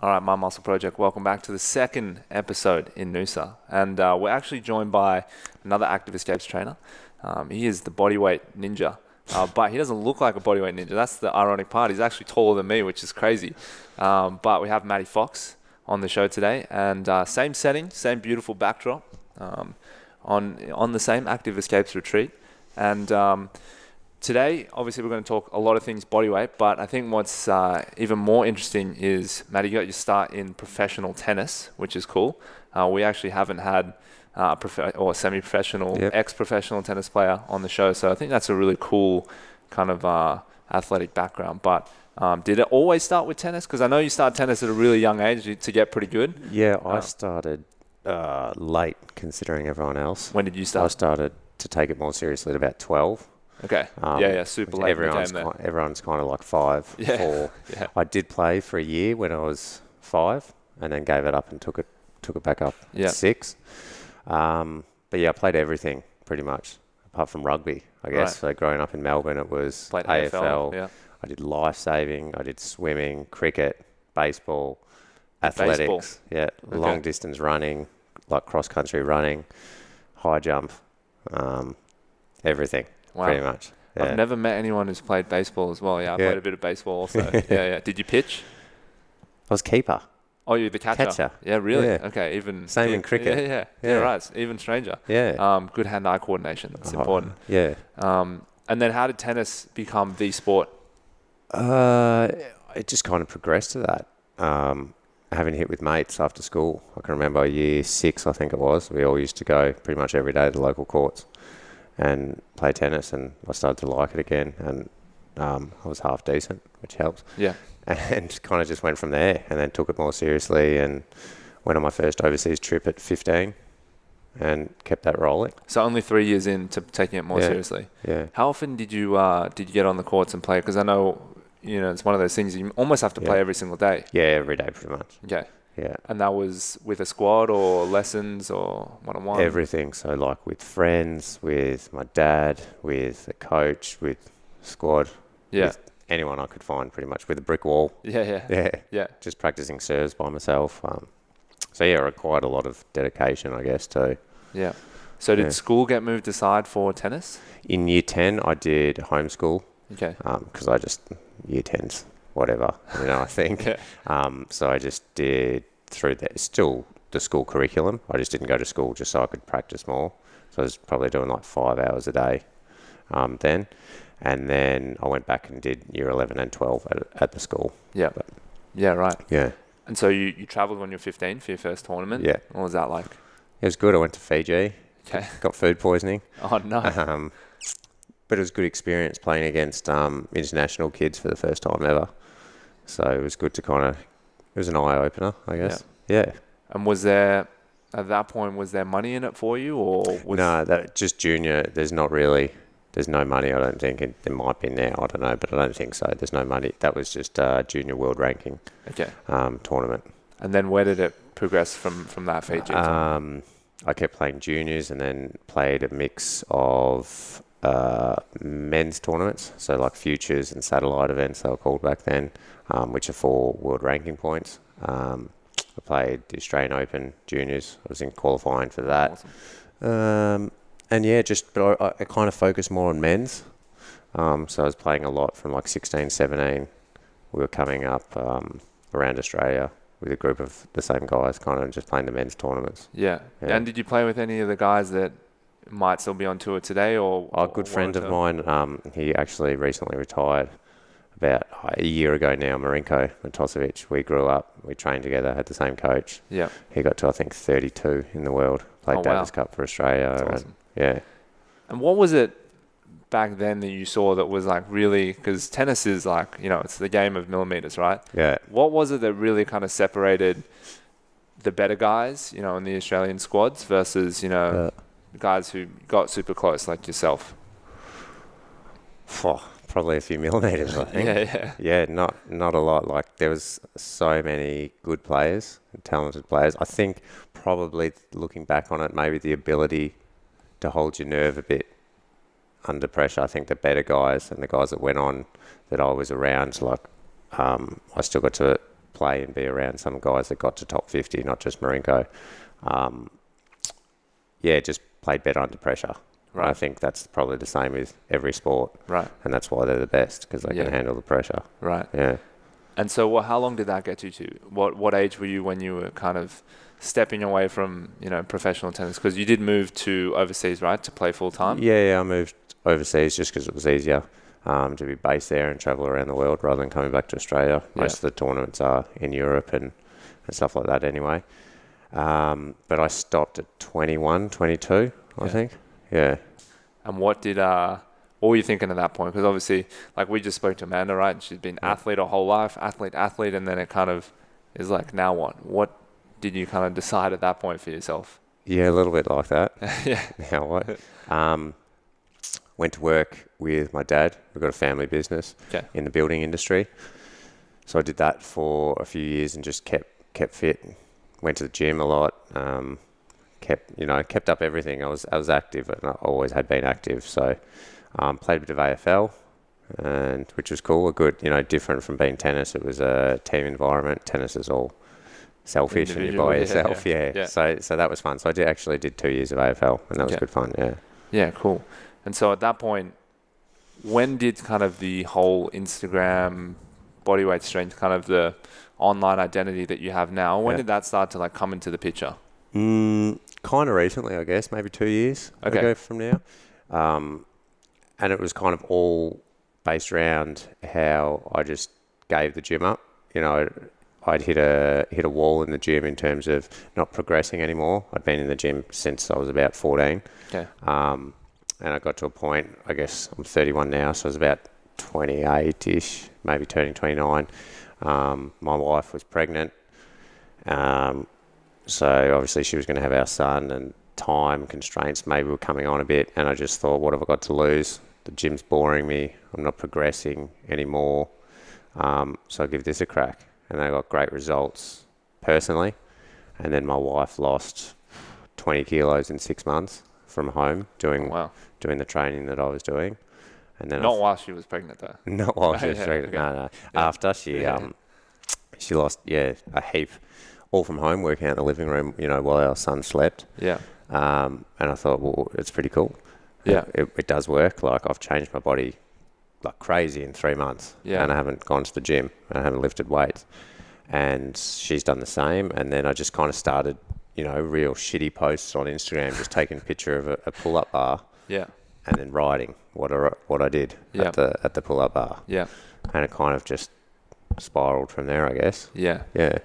All right, My Muscle Project, welcome back to the second episode in Noosa. And we're actually joined by another active escapes trainer. He is the bodyweight ninja, but he doesn't look like a bodyweight ninja. That's the ironic part. He's actually taller than me, which is crazy. But we have Matty Fox on the show today, and same setting, same beautiful backdrop, on the same active escapes retreat. And today, obviously, we're going to talk a lot of things bodyweight, but I think what's even more interesting is, Matty, you got your start in professional tennis, which is cool. We actually haven't had a semi-professional, ex-professional tennis player on the show, so I think that's a really cool kind of athletic background. But did it always start with tennis? Because I know you started tennis at a really young age to get pretty good. Yeah, I started late considering everyone else. When did you start? I started to take it more seriously at about 12. Okay. Super late in the game there. Everyone's kind of like 5, 4. Yeah. I did play for a year when I was 5, and then gave it up and took it back up at 6. But yeah, I played everything pretty much, apart from rugby, I guess. Right. So growing up in Melbourne, it was played AFL. Yeah. I did life saving. I did swimming, cricket, baseball, athletics. Yeah, okay. Long distance running, like cross country running, high jump, everything. Wow. Pretty much. Yeah. I've never met anyone who's played baseball as well. Yeah, I played a bit of baseball also. Yeah. Did you pitch? I was keeper. Oh, you're the catcher? Yeah, really? Yeah. Okay, even... Same in cricket. Yeah, right. It's even stranger. Yeah. Good hand-eye coordination. It's important. Yeah. And then how did tennis become the sport? It just kind of progressed to that. Having hit with mates after school. I can remember year 6, I think it was. We all used to go pretty much every day to the local courts and play tennis, and I started to like it again, and I was half decent, which helps. Yeah. And kind of just went from there, and then took it more seriously, and went on my first overseas trip at 15 and kept that rolling. So only 3 years into taking it more seriously. Yeah. How often did you get on the courts and play? Because I know, it's one of those things you almost have to play every single day. Yeah, every day pretty much. Okay. Yeah. And that was with a squad or lessons or one-on-one? Everything. So like with friends, with my dad, with a coach, with squad. Yeah. With anyone I could find pretty much, with a brick wall. Yeah. Just practicing serves by myself. So yeah, it required a lot of dedication, I guess, too. Yeah. So did school get moved aside for tennis? In year 10, I did homeschool. Okay. Because year 10's whatever, I think. So I just did through that, still the school curriculum. I just didn't go to school just so I could practice more. So I was probably doing like 5 hours a day then. And then I went back and did year 11 and 12 at the school. Yeah. Yeah, right. Yeah. And so you travelled when you were 15 for your first tournament? Yeah. What was that like? It was good. I went to Fiji. Okay. Got food poisoning. Oh, no. But it was a good experience playing against international kids for the first time ever. So it was good to it was an eye-opener, I guess. Yeah. And at that point, was there money in it for you? No, just junior, there's no money, I don't think. There might be now, I don't know, but I don't think so. There's no money. That was just junior world ranking tournament. And then where did it progress from that Fiji? I kept playing juniors and then played a mix of men's tournaments, so like futures and satellite events they were called back then, which are for world ranking points. I played the Australian Open juniors. I was in qualifying for that. Awesome. But I kind of focused more on men's. So I was playing a lot from like 16, 17. We were coming up around Australia with a group of the same guys, kind of just playing the men's tournaments. Yeah. And did you play with any of the guys that might still be on tour today? A good friend of mine, he actually recently retired about a year ago now, Marinko Matosevic. We grew up, we trained together, had the same coach. Yeah. He got to, I think, 32 in the world. Played Davis Cup for Australia. That's awesome. And what was it back then that you saw that was like really, because tennis is like, it's the game of millimeters, right? Yeah. What was it that really kind of separated the better guys, in the Australian squads versus, guys who got super close like yourself? Probably a few millimeters, I think. Yeah, not a lot. Like there was so many good players and talented players. I think probably looking back on it, maybe the ability to hold your nerve a bit under pressure. I think the better guys and the guys that went on that I was around, like I still got to play and be around some guys that got to top 50, not just Marinko. Just played better under pressure. Right. I think that's probably the same with every sport. Right. And that's why they're the best, because they can handle the pressure. Right. Yeah. And so how long did that get you to? What age were you when you were kind of stepping away from, professional tennis? Because you did move to overseas, right, to play full time? Yeah, I moved overseas just because it was easier to be based there and travel around the world rather than coming back to Australia. Most of the tournaments are in Europe and stuff like that anyway. But I stopped at 21, 22, I think. Yeah. And what were you thinking at that point? Because obviously, like we just spoke to Amanda, right? She's been athlete her whole life, athlete, and then it kind of is like, now what? What did you kind of decide at that point for yourself? Yeah, a little bit like that. Yeah. Now what? Went to work with my dad. We've got a family business in the building industry. So I did that for a few years and just kept fit. Went to the gym a lot. Kept up everything. I was active, and I always had been active. So played a bit of AFL, and which was cool. Different from being tennis. It was a team environment. Tennis is all selfish and you're by yourself. Yeah. So that was fun. So I did 2 years of AFL, and that was good fun. Yeah. Yeah, cool. And so at that point, when did kind of the whole Instagram bodyweight strength, kind of the online identity that you have now, when did that start to like come into the picture? Kind of recently, I guess, maybe 2 years ago from now. And it was kind of all based around how I just gave the gym up. I'd hit a wall in the gym in terms of not progressing anymore. I'd been in the gym since I was about 14. Okay. And I got to a point, I guess I'm 31 now, so I was about 28-ish, maybe turning 29. My wife was pregnant. So obviously she was going to have our son, and time constraints maybe were coming on a bit. And I just thought, what have I got to lose? The gym's boring me. I'm not progressing anymore. So I'll give this a crack. And I got great results personally. And then my wife lost 20 kilos in 6 months from home doing the training that I was doing. And then while she was pregnant though. Not while she was pregnant. No. Yeah. After she lost a heap, all from home, working out in the living room, while our son slept. Yeah. And I thought, well, it's pretty cool. Yeah. It does work. Like, I've changed my body like crazy in 3 months. Yeah. And I haven't gone to the gym. And I haven't lifted weights. And she's done the same. And then I just kind of started, real shitty posts on Instagram, just taking a picture of a pull-up bar. Yeah. And then writing what I did at the pull-up bar. Yeah. And it kind of just spiraled from there, I guess. Yeah. Yeah.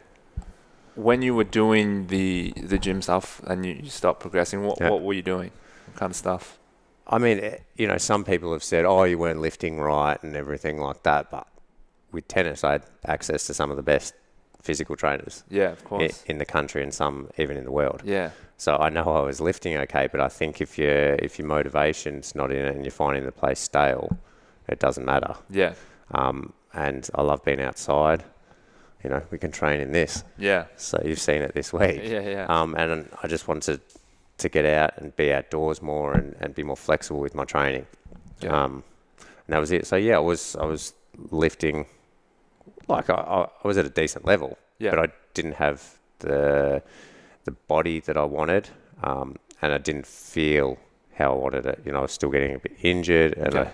When you were doing the gym stuff and you stopped progressing, what were you doing? What kind of stuff? I mean, some people have said, oh, you weren't lifting right and everything like that. But with tennis, I had access to some of the best physical trainers. Yeah, of course. In the country, and some even in the world. Yeah. So I know I was lifting okay, but I think if your motivation's not in it and you're finding the place stale, it doesn't matter. Yeah. And I love being outside. We can train in this. Yeah. So you've seen it this week. Yeah. And I just wanted to get out and be outdoors more and be more flexible with my training. Yeah. And that was it. So I was lifting, like I was at a decent level, but I didn't have the body that I wanted, and I didn't feel how I wanted it. I was still getting a bit injured, and I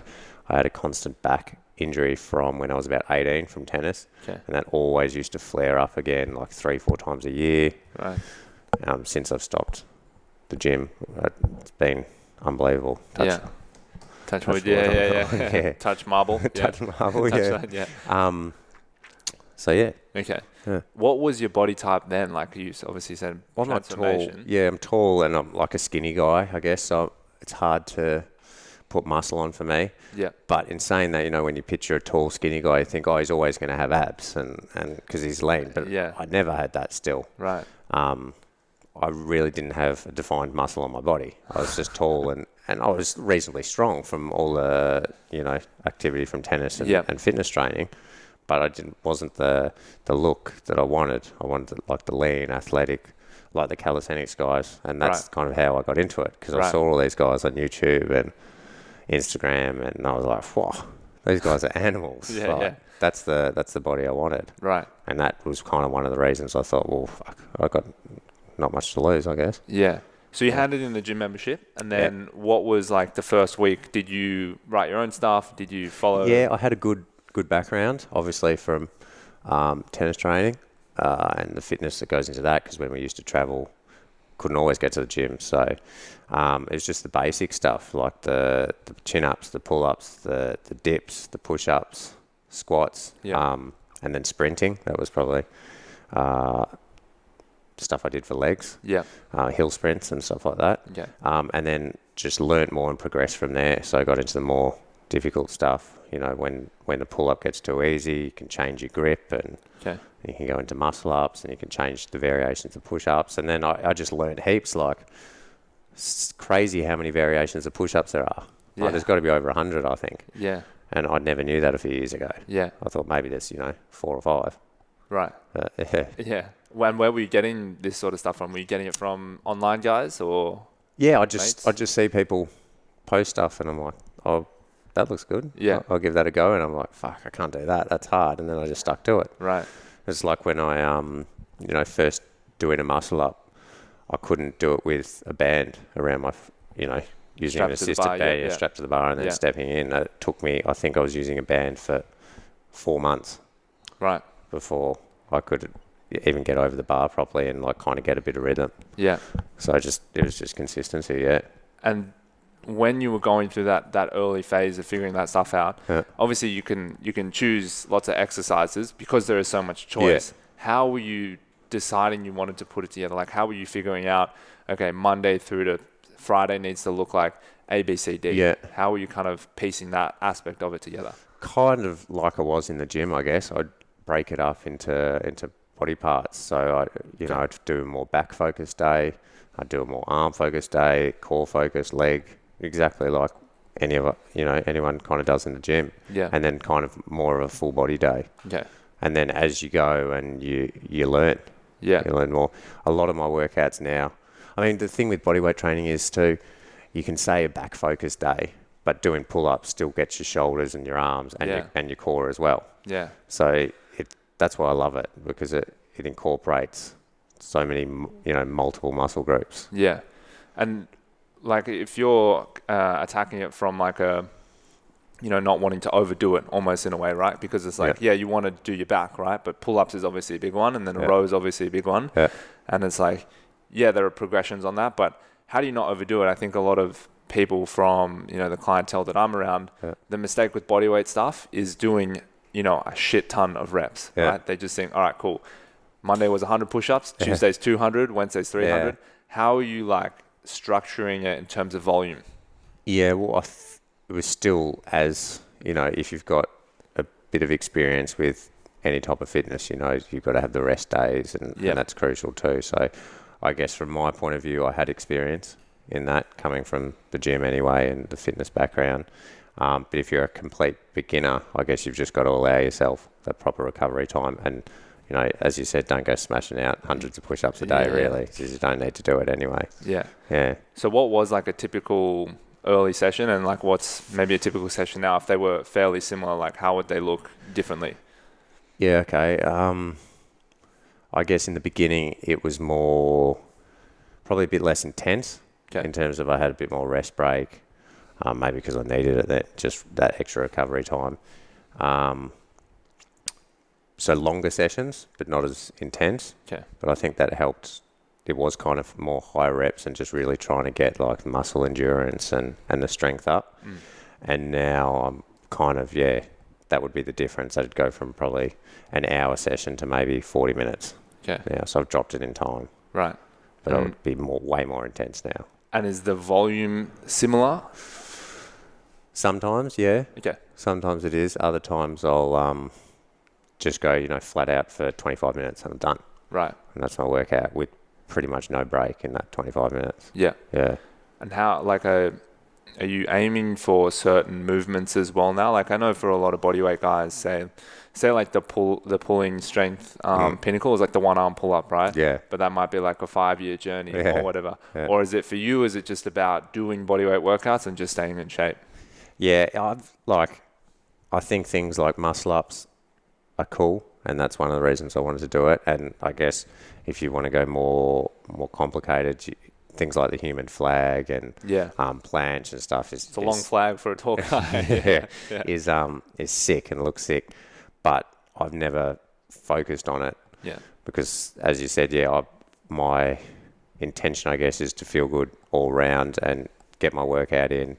had a constant back injury from when I was about 18 from tennis, and that always used to flare up again like 3-4 times a year. Right. Since I've stopped the gym, it's been unbelievable. Touch wood. Yeah. Touch marble. Touch marble. Touch that. So yeah. Okay. Yeah. What was your body type then? Like you obviously said, I'm not tall. Yeah, I'm tall, and I'm like a skinny guy, I guess. So it's hard to put muscle on for me. Yeah. But in saying that, when you picture a tall, skinny guy, you think, oh, he's always going to have abs, and because he's lean. But I never had that still. Right. I really didn't have a defined muscle on my body. I was just tall, and I was reasonably strong from all the activity from tennis and fitness training. But I wasn't the look that I wanted. I wanted the lean, athletic, like the calisthenics guys, and that's kind of how I got into it, because I saw all these guys on YouTube and Instagram, and I was like, "Whoa, these guys are animals!" that's the body I wanted. Right. And that was kind of one of the reasons I thought, well, fuck, I got not much to lose, I guess. Yeah. So you handed in the gym membership, and then what was like the first week? Did you write your own stuff? Did you follow? Yeah, I had a good background, obviously from tennis training and the fitness that goes into that. Because when we used to travel, couldn't always get to the gym, so it was just the basic stuff like the chin ups, the pull ups, the dips, the push ups, squats, and then sprinting. That was probably stuff I did for legs, hill sprints and stuff like that. And then just learnt more and progressed from there. So I got into the more difficult stuff. You know, when the pull up gets too easy, you can change your grip, and you can go into muscle ups, and you can change the variations of push ups. And then I just learned heaps. Like, it's crazy how many variations of push ups there are. Like, there's got to be over 100, I think. And I never knew that a few years ago. I thought maybe there's 4 or 5. Right. Where were you getting this sort of stuff from? Were you getting it from online guys or? I just see people post stuff, and I'm like, oh, that looks good. I'll give that a go. And I'm like, fuck, I can't do that. That's hard. And then I just stuck to it. Right. It's like when I first doing a muscle up, I couldn't do it with a band around my, using an assisted band, strapped to the bar, and then stepping in. It took me, I think I was using a band for 4 months. Right. Before I could even get over the bar properly and like kind of get a bit of rhythm. So it was just consistency. And when you were going through that early phase of figuring that stuff out, obviously you can choose lots of exercises because there is so much choice. How were you deciding you wanted to put it together? Like, how were you figuring out, okay, Monday through to Friday needs to look like A, B, C, D? How were you kind of piecing that aspect of it together? Kind of like I was in the gym, I guess. I'd break it up into body parts. So I'd do a more back focused day. I'd do a more arm focused day, core focused, leg, exactly like anyone kind of does in the gym. And then kind of more of a full body day. And then as you go and you learn, you learn more. A lot of my workouts now, I mean, the thing with bodyweight training is too, you can say a back focused day, but doing pull ups still gets your shoulders and your arms and your core as well. So that's why I love it, because it incorporates so many, multiple muscle groups. And like if you're attacking it from like a, not wanting to overdo it almost in a way, right? Because it's like, you want to do your back, right? But pull-ups is obviously a big one, and then a row is obviously a big one. And it's like, there are progressions on that, but how do you not overdo it? I think a lot of people from, the clientele that I'm around, the mistake with bodyweight stuff is doing a shit ton of reps, right? They just think, all right, cool. Monday was 100 push-ups, Tuesday's 200, Wednesday's 300. How are you like structuring it in terms of volume? Well, it was still as, if you've got a bit of experience with any type of fitness, you've got to have the rest days and that's crucial too. So I guess from my point of view, I had experience in that coming from the gym anyway and the fitness background. But if you're a complete beginner, I guess you've just got to allow yourself that proper recovery time. And, as you said, don't go smashing out hundreds of push-ups a day, really, because you don't need to do it anyway. So what was like a typical early session, and like what's maybe a typical session now? If they were fairly similar, like how would they look differently? Okay. I guess in the beginning, it was probably a bit less intense in terms of I had a bit more rest break. Maybe because I needed it, just that extra recovery time. So longer sessions, but not as intense. But I think that helped. It was kind of more high reps and just really trying to get like muscle endurance and the strength up. And now I'm kind of, that would be the difference. I'd go from probably an hour session to maybe 40 minutes. Now, so I've dropped it in time. Right. But it would be way more intense now. And is the volume similar? Sometimes, Sometimes it is. Other times I'll just go, flat out for 25 minutes and I'm done. Right. And that's my workout with pretty much no break in that 25 minutes. And how, like, are you aiming for certain movements as well now? Like, I know for a lot of bodyweight guys, say like the pulling strength pinnacle is like the one arm pull up, right? But that might be like a 5-year journey or whatever. Or is it for you? Is it just about doing bodyweight workouts and just staying in shape? I think things like muscle ups are cool, and that's one of the reasons I wanted to do it. And I guess if you want to go more complicated, things like the human flag and planche and stuff it's a long flag for a tall guy. Is sick and looks sick, but I've never focused on it. Yeah. Because as you said, my intention, I guess, is to feel good all round and get my workout in,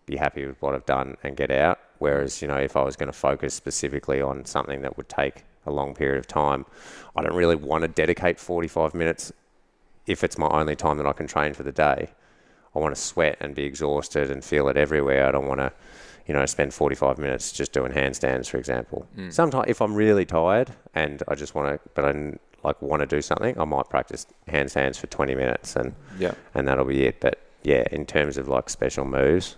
be happy with what I've done and get out. Whereas, if I was going to focus specifically on something that would take a long period of time, I don't really want to dedicate 45 minutes if it's my only time that I can train for the day. I want to sweat and be exhausted and feel it everywhere. I don't want to, spend 45 minutes just doing handstands, for example. Sometimes if I'm really tired and I just want to, but I want to do something, I might practice handstands for 20 minutes and that'll be it. But yeah, in terms of like special moves,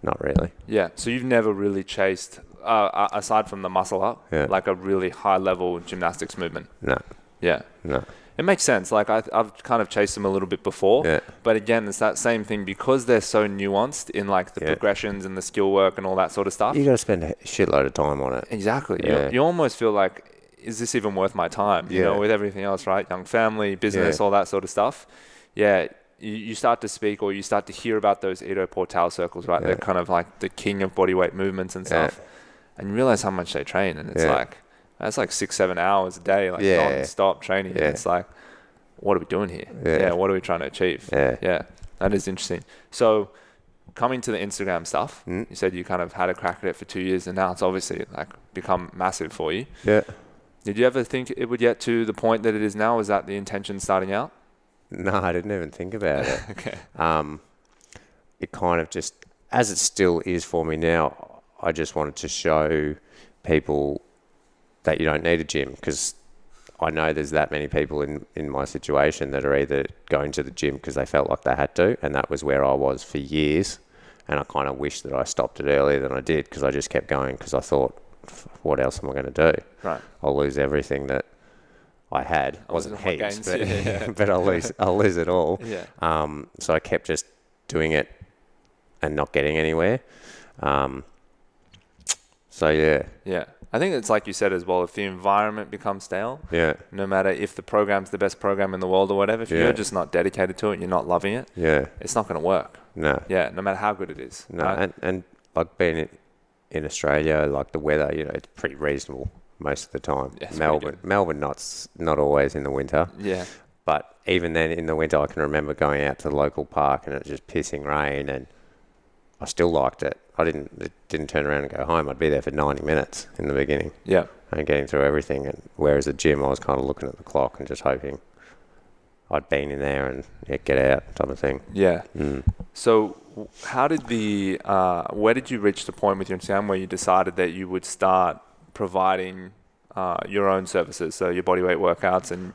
not really. Yeah. So you've never really chased, aside from the muscle up, like a really high level gymnastics movement? No. Yeah. No. It makes sense. Like I've kind of chased them a little bit before, but again, it's that same thing because they're so nuanced in like the progressions and the skill work and all that sort of stuff. You got to spend a shitload of time on it. Exactly. Yeah. You almost feel like, is this even worth my time? With everything else, right? Young family, business, all that sort of stuff. Yeah. You start to speak or you start to hear about those Ido Portal circles, right? They're kind of like the king of bodyweight movements and stuff. And you realize how much they train, and it's like, that's like 6-7 hours a day, like non-stop training. And it's like, what are we doing here? What are we trying to achieve? Yeah, that is interesting. So coming to the Instagram stuff, you said you kind of had a crack at it for 2 years, and now it's obviously like become massive for you. Yeah. Did you ever think it would get to the point that it is now? Was that the intention starting out? No, I didn't even think about it. Okay. It kind of just, as it still is for me now, I just wanted to show people that you don't need a gym, because I know there's that many people in my situation that are either going to the gym because they felt like they had to, and that was where I was for years. And I kind of wish that I stopped it earlier than I did, because I just kept going because I thought, what else am I going to do? Right. I'll lose everything that I had. Wasn't heaps, but, but I'll lose it all. Yeah. So I kept just doing it and not getting anywhere. Yeah. I think it's like you said as well, if the environment becomes stale, no matter if the program's the best program in the world or whatever, if you're just not dedicated to it, you're not loving it, it's not going to work. No. Yeah, no matter how good it is. No, right? and like being in Australia, like the weather, it's pretty reasonable most of the time. Yeah, Melbourne, not always in the winter. Yeah. But even then, in the winter, I can remember going out to the local park and it was just pissing rain, and I still liked it. It didn't turn around and go home. I'd be there for 90 minutes in the beginning. Yeah. And getting through everything. And whereas at the gym, I was kind of looking at the clock and just hoping I'd been in there and get out type of thing. Yeah. So how did where did you reach the point with your Instagram where you decided that you would start providing your own services, so your bodyweight workouts and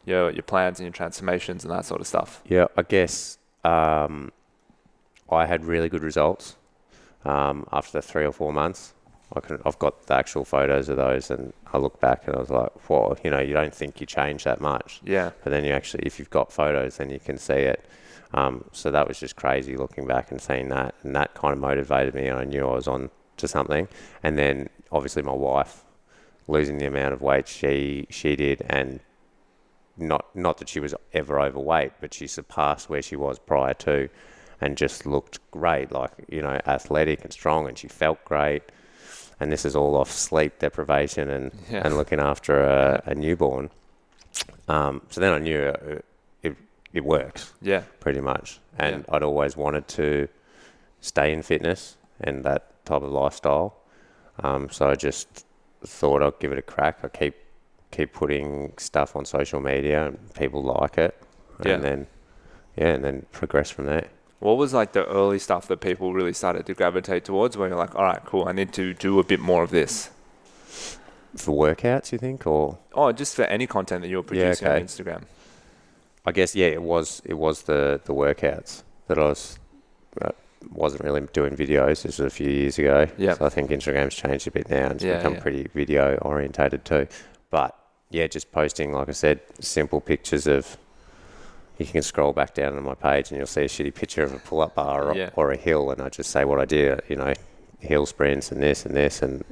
your plans and your transformations and that sort of stuff? Yeah, I guess I had really good results after 3 or 4 months. I've got the actual photos of those, and I look back and I was like, whoa, you don't think you change that much. Yeah. But then you actually, if you've got photos, then you can see it. So that was just crazy looking back and seeing that, and that kind of motivated me, and I knew I was on to something. And then obviously my wife losing the amount of weight she did, and not that she was ever overweight, but she surpassed where she was prior to, and just looked great, like, athletic and strong, and she felt great. And this is all off sleep deprivation and looking after a newborn. So then I knew it works. Yeah, pretty much. And I'd always wanted to stay in fitness and that type of lifestyle. So I just thought I'd give it a crack. I keep putting stuff on social media and people like it. And then progress from there. What was like the early stuff that people really started to gravitate towards where you're like, all right, cool, I need to do a bit more of this? For workouts, you think, or? Oh, just for any content that you're producing on Instagram. I guess, it was the workouts that I wasn't really doing videos. This was a few years ago. Yeah. So I think Instagram's changed a bit now and it's become pretty video orientated too. But just posting, like I said, simple pictures of. You can scroll back down on my page and you'll see a shitty picture of a pull-up bar or a hill, and I just say what I did, hill sprints and this, and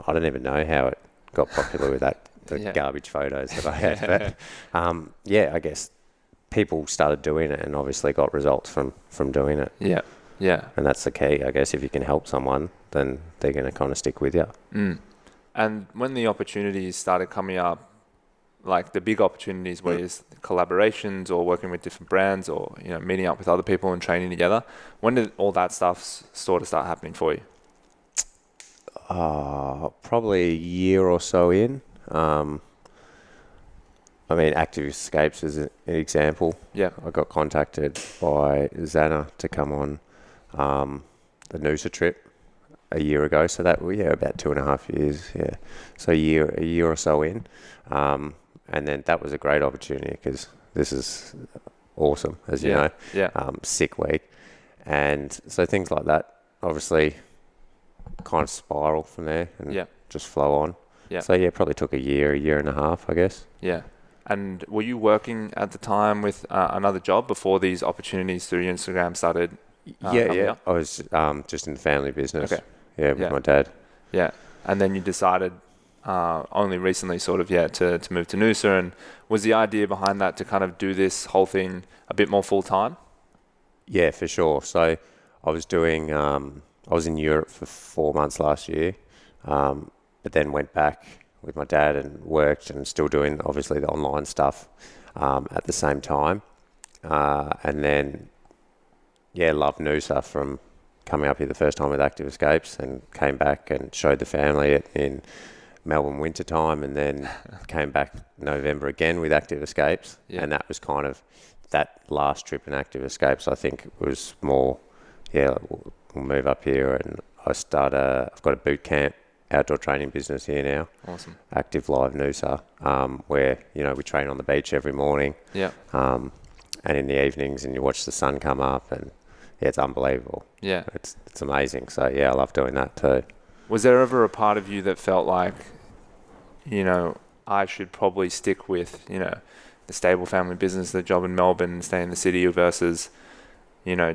I don't even know how it got popular with that, the garbage photos that I had. But yeah, I guess people started doing it and obviously got results from doing it. Yeah, yeah. And that's the key, I guess. If you can help someone, then they're going to kind of stick with you. And when the opportunities started coming up, like the big opportunities where it's collaborations or working with different brands or, you know, meeting up with other people and training together, when did all that stuff sort of start happening for you? Probably a year or so in. I mean, Active Escapes is an example. Yeah. I got contacted by Xana to come on the Noosa trip a year ago. So that, about 2.5 years. Yeah. So a year or so in. And then that was a great opportunity because this is awesome, as you know. Yeah. Sick week. And so things like that, obviously, kind of spiral from there and just flow on. Yeah. So yeah, probably took a year and a half, I guess. Yeah. And were you working at the time with another job before these opportunities through your Instagram started? Yeah. I was just in the family business. Okay. Yeah, with my dad. Yeah. And then you decided only recently sort of, to move to Noosa. And was the idea behind that to kind of do this whole thing a bit more full time? Yeah, for sure. So I was doing, I was in Europe for 4 months last year, but then went back with my dad and worked and still doing obviously the online stuff at the same time. And then, loved Noosa from coming up here the first time with Active Escapes and came back and showed the family in Melbourne winter time, and then came back November again with Active Escapes. Yeah. And that was kind of that last trip in Active Escapes, I think was more, we'll move up here and I've got a boot camp outdoor training business here now. Awesome. Active Live Noosa, where, we train on the beach every morning. Yeah. And in the evenings, and you watch the sun come up, and it's unbelievable. Yeah. It's amazing. So I love doing that too. Was there ever a part of you that felt like, I should probably stick with, the stable family business, the job in Melbourne, and stay in the city versus,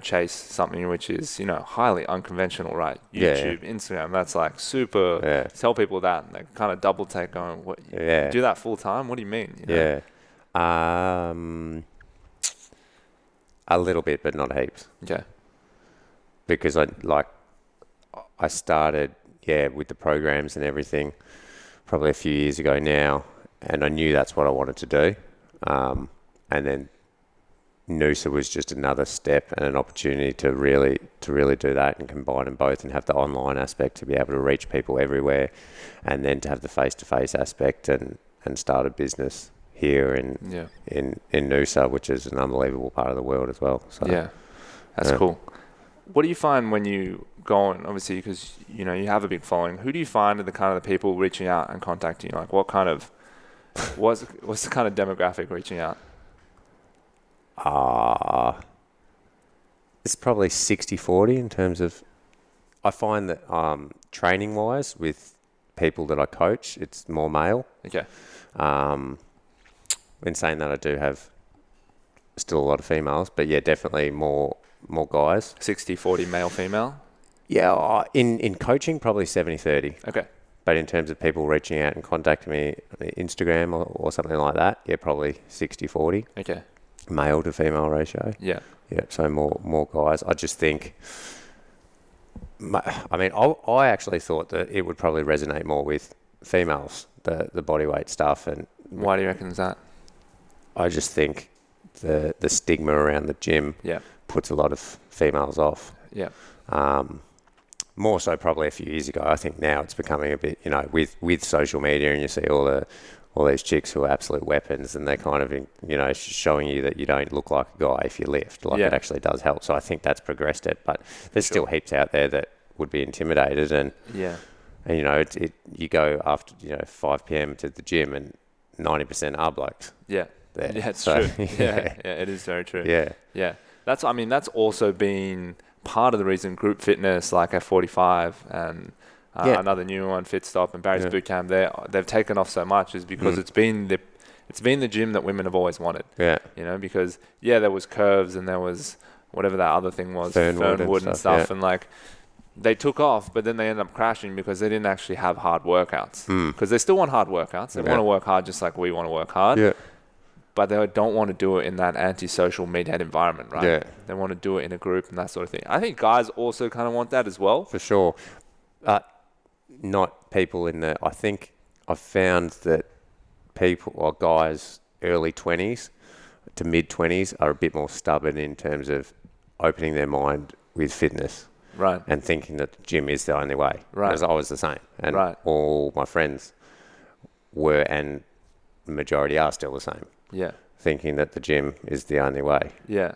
chase something which is, highly unconventional, right? YouTube, Instagram, that's like super. Yeah. Tell people that, and they kind of double take going, what? You do that full time? What do you mean? Yeah. A little bit, but not heaps. Okay. Because I started, with the programs and everything probably a few years ago now, and I knew that's what I wanted to do. And then Noosa was just another step and an opportunity to really do that and combine them both and have the online aspect to be able to reach people everywhere, and then to have the face-to-face aspect and start a business here in Noosa, which is an unbelievable part of the world as well. So that's cool. What do you find when you go on, obviously, because you have a big following? Who do you find are the kind of the people reaching out and contacting you? Like, what kind of what's the kind of demographic reaching out? It's probably 60-40 in terms of, I find that training wise with people that I coach, it's more male. Okay. In saying that, I do have still a lot of females, but definitely more guys. 60-40 male female. Yeah, in coaching probably 70-30. Okay. But in terms of people reaching out and contacting me on Instagram or something like that, probably 60-40. Okay. Male to female ratio. Yeah. Yeah, so more guys. I just think, I actually thought that it would probably resonate more with females, the bodyweight stuff. And why do you reckon that? I just think the stigma around the gym puts a lot of females off. Yeah. More so probably a few years ago. I think now it's becoming a bit, with social media, and you see all these chicks who are absolute weapons, and they're kind of, showing you that you don't look like a guy if you lift. It actually does help. So I think that's progressed it, but there's still heaps out there that would be intimidated, and you go after 5 p.m. to the gym, and 90% are blokes. Yeah. There. Yeah, it's true. Yeah, it is very true. Yeah. That's also been part of the reason group fitness like F45 and another new one, Fit Stop, and Barry's Bootcamp, they've taken off so much is because it's been the gym that women have always wanted. Yeah. Because there was curves and there was whatever that other thing was, Fernwood and stuff. Yeah. And they took off, but then they ended up crashing because they didn't actually have hard workouts. Because they still want hard workouts. They want to work hard just like we want to work hard. Yeah. But they don't want to do it in that antisocial meathead environment, right? Yeah. They want to do it in a group and that sort of thing. I think guys also kind of want that as well. For sure. Not people in the... I think I've found that people or guys early 20s to mid 20s are a bit more stubborn in terms of opening their mind with fitness. Right. And thinking that the gym is the only way. Right. Because I was the same. And Right. all my friends were, and the majority are still the same. Yeah. Thinking that the gym is the only way. Yeah.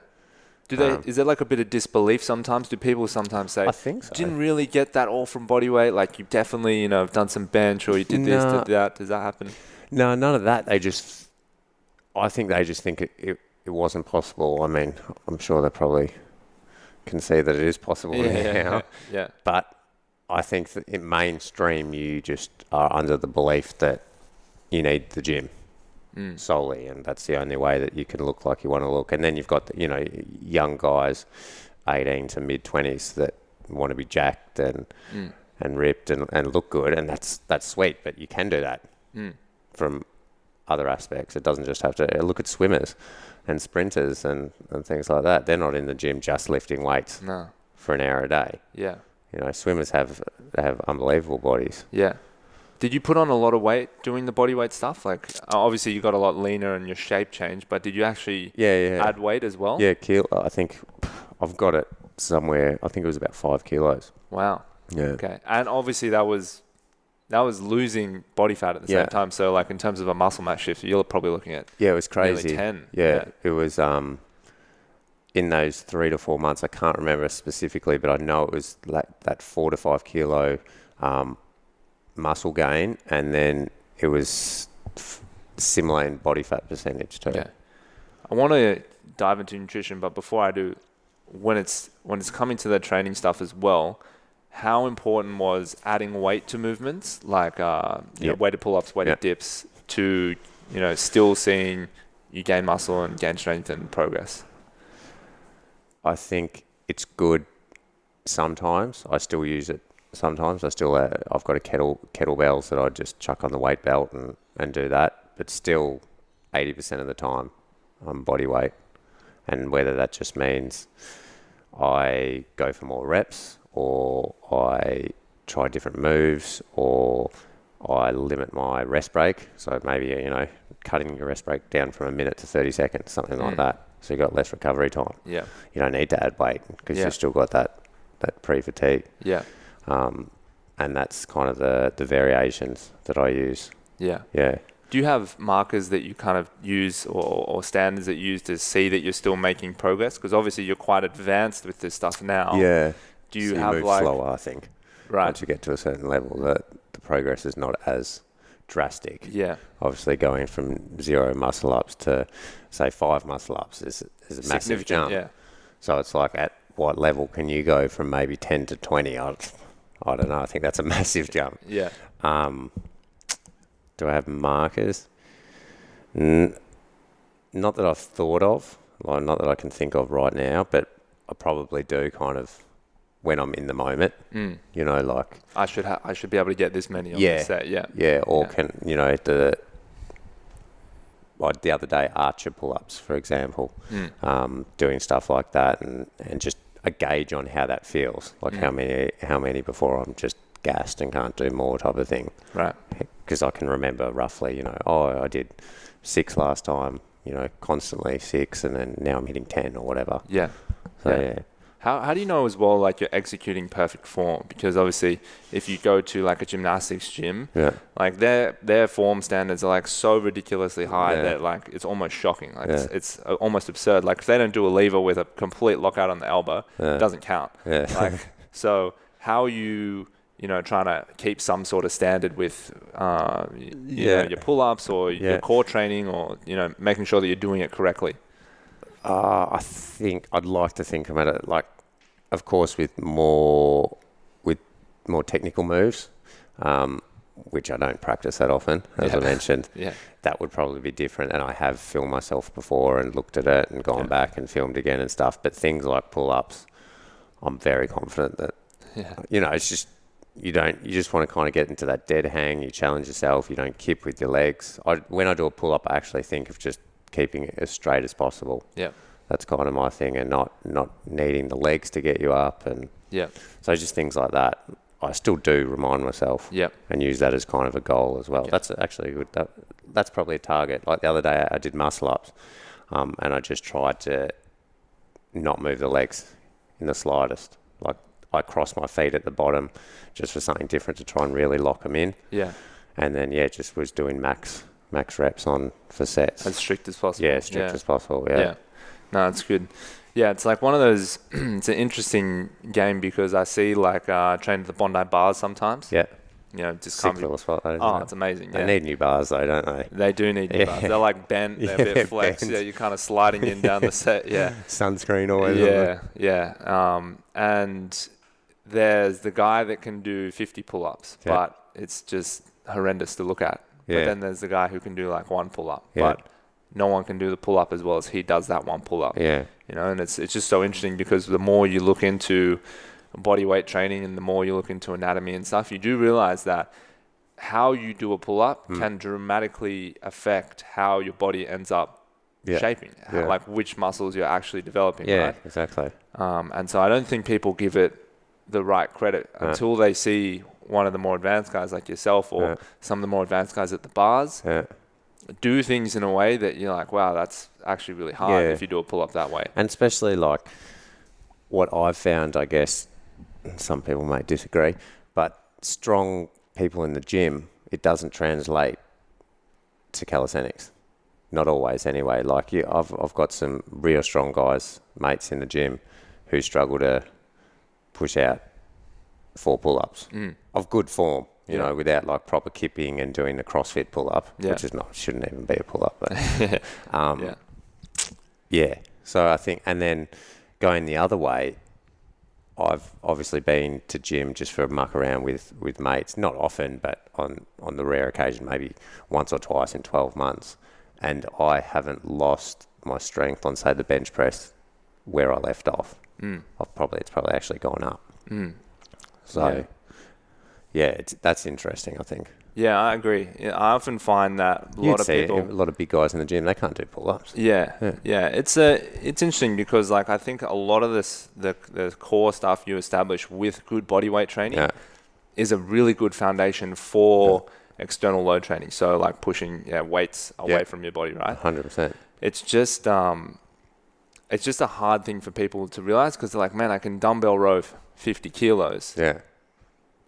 Is there like a bit of disbelief sometimes? Do people sometimes say, I think so. Didn't really get that all from body weight? Like you definitely, have done some bench or you did this, did that. Does that happen? No, none of that. I think they just think it wasn't possible. I mean, I'm sure they probably can see that it is possible now. Yeah. But I think that in mainstream, you just are under the belief that you need the gym solely, and that's the only way that you can look like you want to look. And then you've got young guys, 18 to mid 20s, that want to be jacked and ripped and look good, and that's sweet. But you can do that from other aspects. It doesn't just have to look at swimmers and sprinters and things like that. They're not in the gym just lifting weights for an hour a day. Yeah. Swimmers have unbelievable bodies. Yeah. Did you put on a lot of weight doing the body weight stuff? Like, obviously you got a lot leaner and your shape changed, but did you actually add weight as well? Yeah, I think I've got it somewhere. I think it was about 5 kilos. Wow. Yeah. Okay. And obviously that was losing body fat at the same time. So like in terms of a muscle mass shift, you're probably looking at it was crazy. Nearly 10. Yeah. It was in those 3 to 4 months. I can't remember specifically, but I know it was like that 4 to 5 kilo muscle gain, and then it was similar in body fat percentage too. Okay. I want to dive into nutrition, but before I do, when it's coming to the training stuff as well, how important was adding weight to movements, like weighted pull-ups, weighted dips, to still seeing you gain muscle and gain strength and progress? I think it's good sometimes. I still use it sometimes. I've got a kettlebells that I just chuck on the weight belt and do that. But still, 80% of the time, I'm body weight. And whether that just means I go for more reps, or I try different moves, or I limit my rest break. So maybe, cutting your rest break down from a minute to 30 seconds, something like that. So you got less recovery time. Yeah. You don't need to add weight because you've still got that pre-fatigue. Yeah. And that's kind of the variations that I use. Yeah. Yeah. Do you have markers that you kind of use or standards that you use to see that you're still making progress? Because obviously you're quite advanced with this stuff now. Yeah. Do you so have move like slower, I think. Right. Once you get to a certain level, the progress is not as drastic. Yeah. Obviously going from 0 muscle ups to say 5 muscle ups is a massive jump. Yeah. So it's like, at what level can you go from maybe 10 to 20? I don't know. I think that's a massive jump. Yeah. Do I have markers? Not that I've thought of, not that I can think of right now, but I probably do kind of when I'm in the moment. Like I should be able to get this many on the set. Yeah. Yeah. Or can like the other day, archer pull-ups, for example, doing stuff like that, and just a gauge on how that feels, like how many before I'm just gassed and can't do more type of thing. Right. Because I can remember roughly, I did 6 last time, constantly 6, and then now I'm hitting 10 or whatever. Yeah. So yeah. How do you know as well, like, you're executing perfect form? Because obviously, if you go to like a gymnastics gym, like their form standards are like so ridiculously high that like it's almost shocking. Like it's almost absurd. Like if they don't do a lever with a complete lockout on the elbow, it doesn't count. Yeah. Like so, how are you trying to keep some sort of standard with your pull-ups or your core training, or making sure that you're doing it correctly? I think I'd like to think about it like, of course, with more technical moves, which I don't practice that often, as I mentioned. That would probably be different. And I have filmed myself before and looked at it and gone back and filmed again and stuff. But things like pull-ups, I'm very confident that you know, it's just, you just want to kind of get into that dead hang. You challenge yourself. You don't kip with your legs. When I do a pull-up, I actually think of just keeping it as straight as possible. Yeah. That's kind of my thing, and not needing the legs to get you up. And so just things like that. I still do remind myself and use that as kind of a goal as well. Yeah. That's actually good. That's probably a target. Like the other day I did muscle-ups, and I just tried to not move the legs in the slightest. Like I crossed my feet at the bottom just for something different to try and really lock them in. Yeah. And then, just was doing max reps on for sets. As strict as possible. Yeah, strict as possible, yeah. No, that's good. Yeah, it's like one of those, it's an interesting game because I see like train at the Bondi bars sometimes. Yeah. You know, just sick little spot. It's amazing. They need new bars though, don't they? They do need new bars. They're like bent, they're a bit flex. Bent. Yeah, you're kind of sliding in down the set. Yeah. Sunscreen always. Yeah. And there's the guy that can do 50 pull-ups, but it's just horrendous to look at. But then there's the guy who can do like one pull-up, but no one can do the pull-up as well as he does that one pull-up. Yeah. You know, and it's just so interesting because the more you look into body weight training and the more you look into anatomy and stuff, you do realize that how you do a pull-up can dramatically affect how your body ends up shaping, like which muscles you're actually developing, right? Exactly. And so I don't think people give it the right credit until they see one of the more advanced guys like yourself or some of the more advanced guys at the bars do things in a way that you're like, wow, that's actually really hard if you do a pull-up that way. And especially like what I've found, I guess, some people may disagree, but strong people in the gym, it doesn't translate to calisthenics. Not always anyway. Like I've got some real strong guys, mates in the gym who struggle to push out 4 pull-ups of good form, you know, without like proper kipping and doing the CrossFit pull-up, which shouldn't even be a pull-up. But So I think, and then going the other way, I've obviously been to gym just for a muck around with mates, not often, but on the rare occasion, maybe once or twice in 12 months. And I haven't lost my strength on, say, the bench press where I left off. It's probably actually gone up. So, that's interesting, I think. Yeah, I agree. Yeah, I often find that a lot of big guys in the gym, they can't do pull-ups. Yeah. It's interesting because like I think a lot of this the core stuff you establish with good body weight training is a really good foundation for external load training. So like pushing weights away from your body, right? 100%. It's just a hard thing for people to realize because they're like, man, I can dumbbell row 50 kilos. Yeah.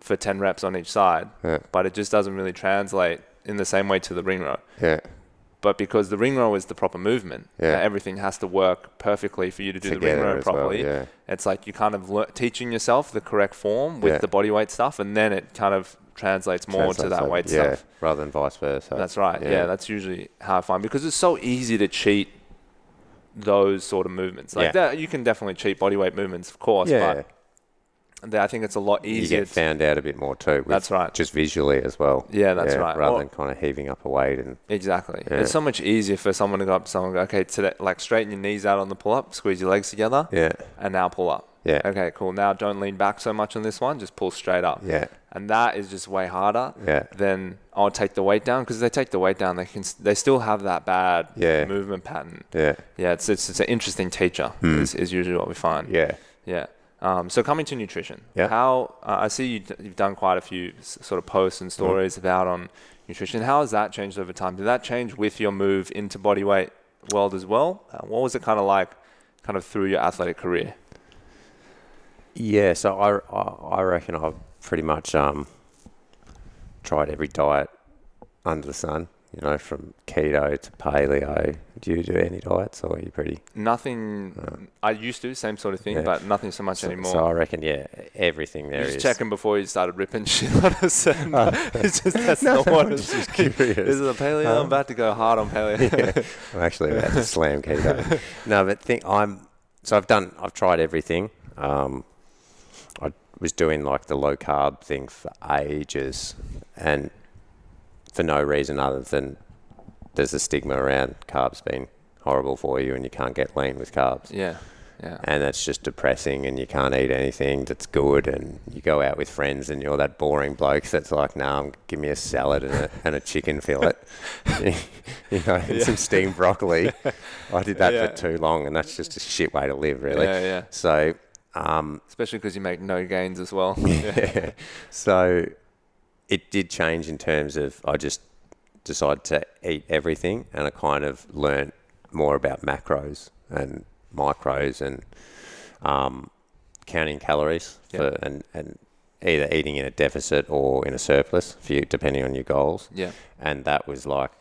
For 10 reps on each side, but it just doesn't really translate in the same way to the ring row. Yeah. But because the ring row is the proper movement, everything has to work perfectly for you to do the ring row properly. Well, it's like you kind of teaching yourself the correct form with the body weight stuff, and then it kind of translates more to that weight stuff. Rather than vice versa. That's right. Yeah, that's usually how I find, because it's so easy to cheat those sort of movements. Like that, you can definitely cheat body weight movements, of course, but I think it's a lot easier. You get found out a bit more too. That's right. Just visually as well. Yeah, that's right. Rather than kind of heaving up a weight. Exactly. It's so much easier for someone to go up to someone and go, okay, today, like straighten your knees out on the pull-up, squeeze your legs together, and now pull up. Yeah. Okay, cool. Now don't lean back so much on this one, just pull straight up. Yeah. And that is just way harder than I'll take the weight down, because if they take the weight down, they still have that bad movement pattern. Yeah. Yeah, it's an interesting teacher is usually what we find. Yeah. Yeah. So coming to nutrition, how I see you've done quite a few sort of posts and stories about on nutrition. How has that changed over time? Did that change with your move into bodyweight world as well? What was it kind of like, kind of through your athletic career? Yeah, so I reckon I've pretty much tried every diet under the sun. You know, from keto to paleo. Do you do any diets, or are you pretty? Nothing. I used to, same sort of thing, but nothing so much anymore. So I reckon, everything there is. Just checking before you started ripping shit on us. It's just that's not what it's just curious. This is a paleo. I'm about to go hard on paleo. I'm actually about to slam keto. No, but I've tried everything. I was doing like the low carb thing for ages, and for no reason other than there's a stigma around carbs being horrible for you and you can't get lean with carbs. Yeah. Yeah. And that's just depressing, and you can't eat anything that's good, and you go out with friends and you're that boring bloke that's like, nah, give me a salad and a chicken fillet, and some steamed broccoli. I did that for too long, and that's just a shit way to live, really. Yeah. So, especially because you make no gains as well. yeah. So it did change in terms of I just decided to eat everything, and I kind of learned more about macros and micros and counting calories and either eating in a deficit or in a surplus for you, depending on your goals. Yeah. And that was like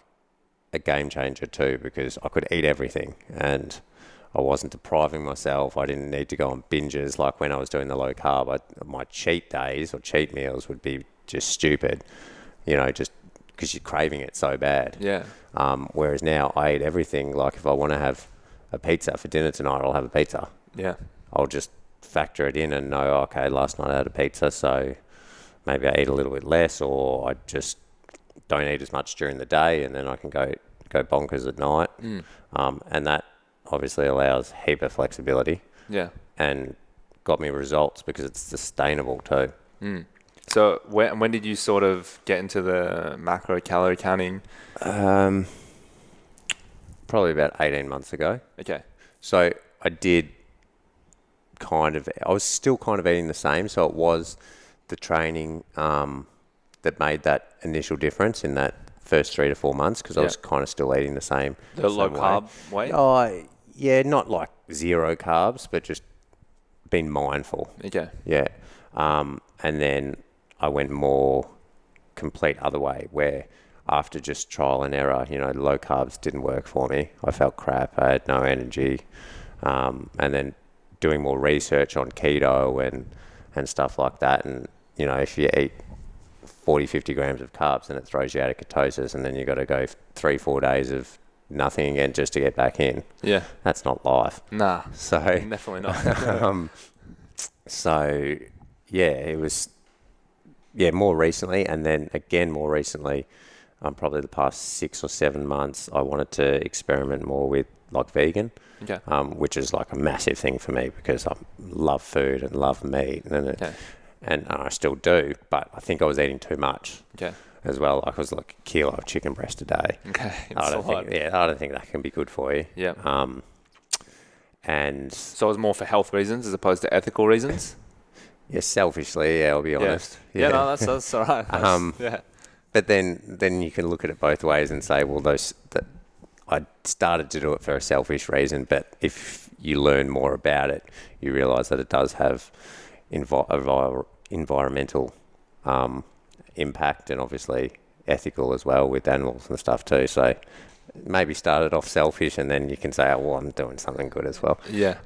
a game changer too, because I could eat everything and I wasn't depriving myself. I didn't need to go on binges like when I was doing the low carb. My cheat days or cheat meals would be just stupid, just because you're craving it so bad. Yeah. Whereas now I eat everything. Like if I want to have a pizza for dinner tonight, I'll have a pizza. Yeah. I'll just factor it in and know, okay, last night I had a pizza, so maybe I eat a little bit less, or I just don't eat as much during the day, and then I can go bonkers at night. And that obviously allows heap of flexibility. Yeah. And got me results because it's sustainable too. So when did you sort of get into the macro calorie counting? Probably about 18 months ago. Okay. So I was still kind of eating the same. So it was the training that made that initial difference in that first 3 to 4 months, because I was kind of still eating the same. The low carb way? Oh, yeah, not like zero carbs, but just being mindful. Okay. Yeah. And then I went more complete other way, where after just trial and error, low carbs didn't work for me. I felt crap. I had no energy. And then doing more research on keto and stuff like that. And, if you eat 40, 50 grams of carbs, then it throws you out of ketosis, and then you got to go 3-4 days of nothing again just to get back in. Yeah. That's not life. Nah. So Definitely not. So, yeah, it was, more recently, and then again more recently, probably the past 6 or 7 months, I wanted to experiment more with like vegan, Okay. which is like a massive thing for me because I love food and love meat, and I still do, but I think I was eating too much. Okay. As well, like I was like a kilo of chicken breast a day. Okay. I don't think that can be good for you. Yeah. And so it was more for health reasons as opposed to ethical reasons? Yeah, selfishly, I'll be honest. Yeah, no, that's all right. Yeah. But then you can look at it both ways and say, well, I started to do it for a selfish reason, but if you learn more about it, you realise that it does have environmental impact, and obviously ethical as well with animals and stuff too. So maybe started off selfish, and then you can say, oh, well, I'm doing something good as well. Yeah.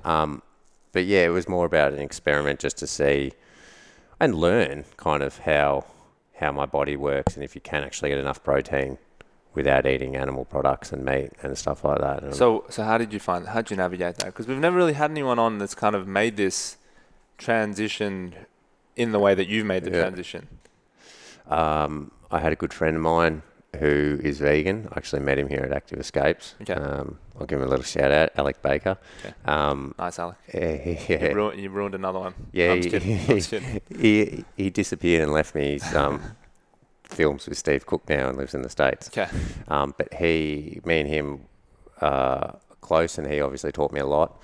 But yeah, it was more about an experiment just to see and learn kind of how my body works, and if you can actually get enough protein without eating animal products and meat and stuff like that. And so how did you navigate that? Because we've never really had anyone on that's kind of made this transition in the way that you've made the transition. I had a good friend of mine who is vegan. I actually met him here at Active Escapes. Okay. I'll give him a little shout out, Alec Baker. Okay. Nice, Alec. Yeah. You ruined another one. Yeah, I'm just kidding. He disappeared and left me. He's films with Steve Cook now and lives in the States. Okay. But me and him close, and he obviously taught me a lot.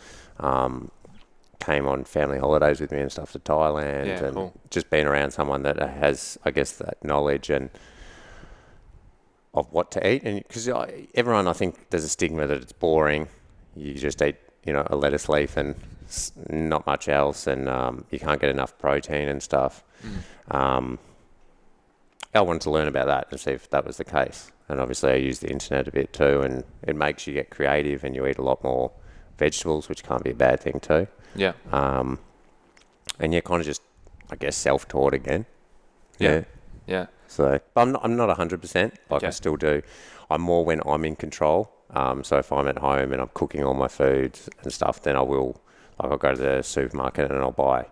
Came on family holidays with me and stuff to Thailand, and cool. Just being around someone that has, I guess, that knowledge and of what to eat. And because everyone, I think there's a stigma that it's boring. You just eat, a lettuce leaf and not much else, and you can't get enough protein and stuff. I wanted to learn about that and see if that was the case. And obviously I use the internet a bit too, and it makes you get creative, and you eat a lot more vegetables, which can't be a bad thing too. Yeah. And you're kind of just, I guess, self-taught again. Yeah. Yeah. So, but I'm not 100%. Like I still do. I'm more when I'm in control. So if I'm at home and I'm cooking all my foods and stuff, then I'll go to the supermarket and I'll buy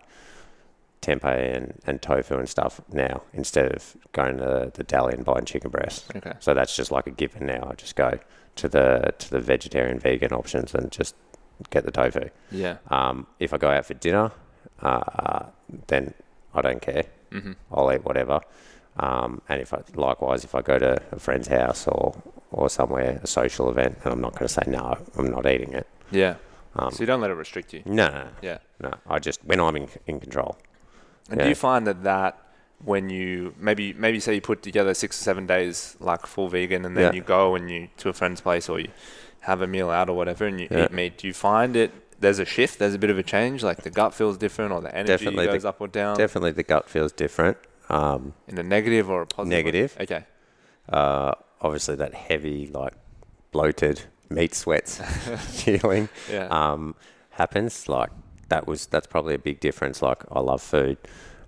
tempeh and tofu and stuff now, instead of going to the deli and buying chicken breast. Okay. So that's just like a given now. I just go to the vegetarian vegan options and just get the tofu. Yeah. If I go out for dinner, then I don't care. I'll eat whatever. And if I go to a friend's house or somewhere, a social event, and I'm not going to say no, I'm not eating it. Yeah. So you don't let it restrict you. No. Yeah. No. I just when I'm in control. And do you find that when you maybe say you put together 6 or 7 days like full vegan, and then you go and you to a friend's place or you have a meal out or whatever, and you eat meat, do you find there's a shift, there's a bit of a change, like the gut feels different or the energy goes up or down? Definitely the gut feels different. In a negative or a positive? Negative. Way? Okay. Obviously that heavy, like bloated meat sweats feeling happens. Like that's probably a big difference. Like I love food.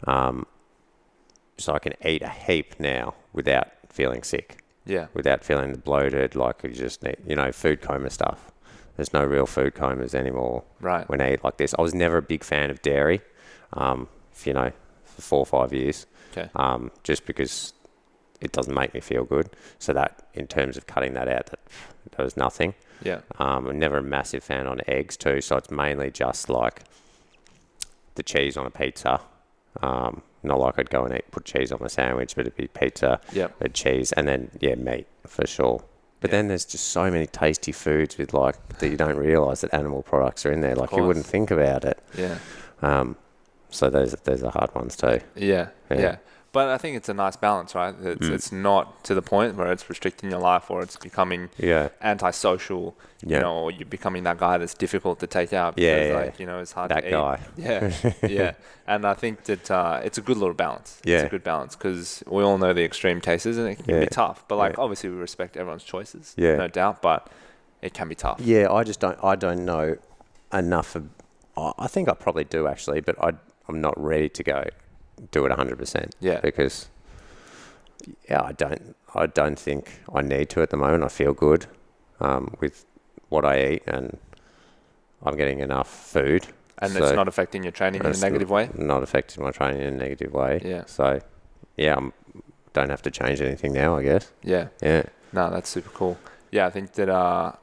So I can eat a heap now without feeling sick. Yeah. Without feeling bloated, like you just need, food coma stuff. There's no real food comas anymore. Right. When I eat like this. I was never a big fan of dairy, for 4 or 5 years. Okay. Just because it doesn't make me feel good. So that, in terms of cutting that out, that was nothing. Yeah. I'm never a massive fan on eggs too. So it's mainly just like the cheese on a pizza. Not like I'd go and put cheese on my sandwich, but it'd be pizza, cheese, and then meat for sure. But then there's just so many tasty foods with that you don't realise that animal products are in there. Like you wouldn't think about it. Yeah. So those are hard ones too. Yeah. But I think it's a nice balance, right? It's not to the point where it's restricting your life or it's becoming antisocial, or you're becoming that guy that's difficult to take out because, it's hard to eat. That guy. Yeah. And I think that it's a good little balance. Yeah. It's a good balance because we all know the extreme cases and it can be tough. But, obviously we respect everyone's choices, no doubt, but it can be tough. Yeah, I don't know enough. I think I probably do actually, but I'm not ready to go do it 100%. Yeah. Because I don't think I need to at the moment. I feel good with what I eat and I'm getting enough food. And it's not affecting your training in a negative way? Not affecting my training in a negative way. Yeah. So don't have to change anything now, I guess. Yeah. Yeah. No, that's super cool. Yeah, I think that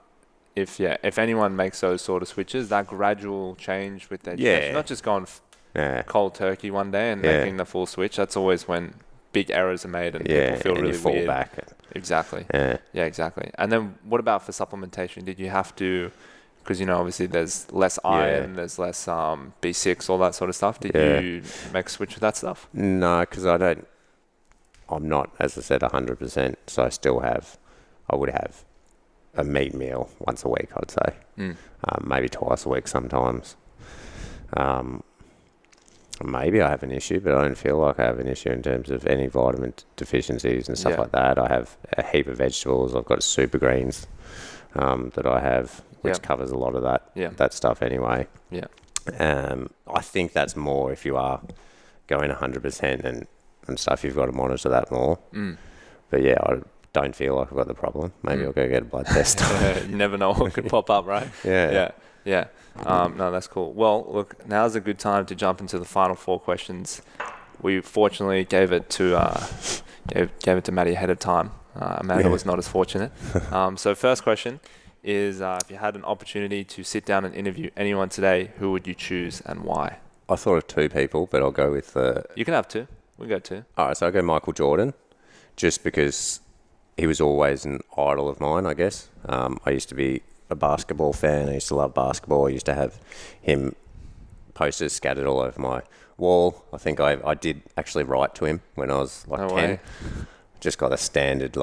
if anyone makes those sort of switches, that gradual change with their nutrition, not just going cold turkey one day and making the full switch. That's always when big errors are made and people feel really fall weird. Back. Exactly. Yeah, exactly. And then what about for supplementation? Did you have to, because obviously there's less iron, there's less B6, all that sort of stuff. Did you make a switch with that stuff? No, because I'm not, as I said, 100%. So I would have a meat meal once a week, I'd say. Maybe twice a week sometimes. Maybe I have an issue, but I don't feel like I have an issue in terms of any vitamin deficiencies and stuff like that. I have a heap of vegetables. I've got super greens that I have, which covers a lot of that stuff anyway. Yeah. I think that's more if you are going 100% and stuff, you've got to monitor that more. But I don't feel like I've got the problem. Maybe I'll go get a blood test. You never know what could pop up, right? Yeah. No, that's cool. Well, look, now's a good time to jump into the final 4 questions. We fortunately gave it to Maddie ahead of time. Amanda was not as fortunate. So first question is, if you had an opportunity to sit down and interview anyone today, who would you choose and why? I thought of 2 people, but I'll go with... You can have 2. We'll go 2. All right, so I'll go Michael Jordan, just because he was always an idol of mine, I guess. I used to be a basketball fan. I used to love basketball. I used to have him posters scattered all over my wall. I think I did actually write to him when I was 10. Way. Just got a standard